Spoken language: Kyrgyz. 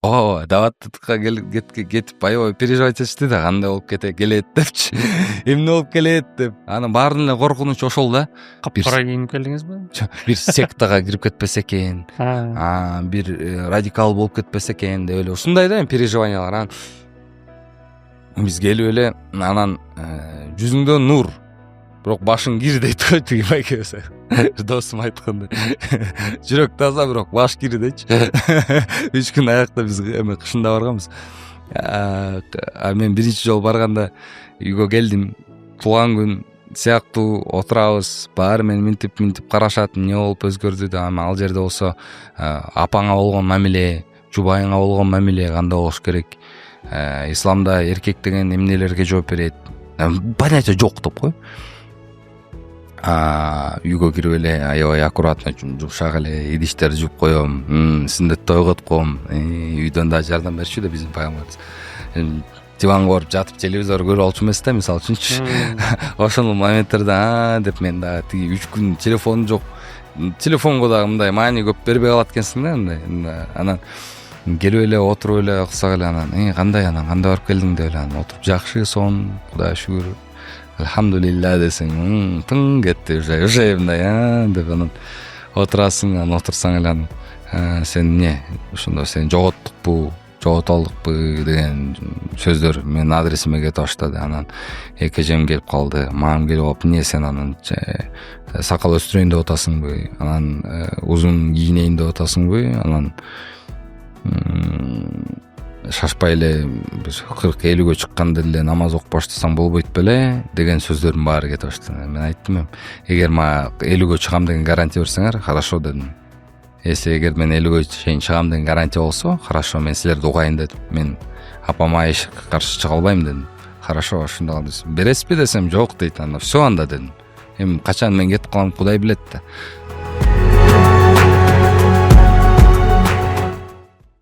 ооба дабаттыкка кетип аябай переживать этишти да, кандай болуп келет депчи. Эмне болуп келет деп. Анан баарынын эле коркунучу ошол да. Капкара кийинип келдиңизби? Бир сектага кирип кетпесе экен, бир радикал болуп кетпесе экен деп эле ушундай да эми переживаниялар. Анан биз келип эле анан жүзүңдө нур, бирок башың кир дейт го тиги байкебиз. Досум айткандай. Жүрөк таза, бирок баш кир дейчи. 3 күн аякта биз эме кышында барганбыз. Мен биринчи жолу барганда үйгө келдим. Туулган күн сыяктуу отурабыз. Баары мени минтип карашат, эмне болуп өзгөрдү деп. Ал жерде болсо апаңа болгон мамиле, жубайыңа болгон мамиле кандай болуш керек? Исламда эркек деген эмнелерге жооп берет? Понятие жок деп кой. Үйгө кирип эле аябай аккуратно, жумшак эле идиштерди жууп коем, сүннөттү ойготуп коем. Үйдөн да жардам берчү да биздин пайгамбарыбыз. Диванга барып жатып телевизор көрүп алчу эмес да, мисалы үчүнчү. Ошол моменттерде деп мен дагы тиги 3 күн телефон жок. Телефонго дагы мындай маани көп бербей калат экенсиң да мындай. Анан келип эле отуруп эле кылсак эле анан кандай барып келдиң деп эле анан отуруп жакшы сон, Кудайга шүгүр. Алхамдулилла десең, тың кетти уже мындай деп анан отурасың, анан отурсаң эле анан сен эмне ошондо сен жоготтукпу, жогото алдыкпы деген сөздөр менин адресиме кетип баштады. Анан экежем келип калды, мамам келип алып, эмне сен анан сакал өстүрөйүн деп атасыңбы, анан узун кийинейин деп атасыңбы, анан шашпай эле 40-50гө чыкканда эле намаз окуп баштасаң болбойт беле деген сөздөрдүн баары кетип баштады. Мен айттым, эгер мага 50гө чыгам деген гарантия берсеңер, хорошо дедим. Эгер мен 50гө чейин чыгам деген гарантия болсо, хорошо, мен силерди угайын дедим. Мен апама эшикке каршы чыга албайм дедим. Хорошо, ошондо бересизби десем, жок дейт. Анда все анда дедим. Эми качан мен кетип калам Кудай билет да.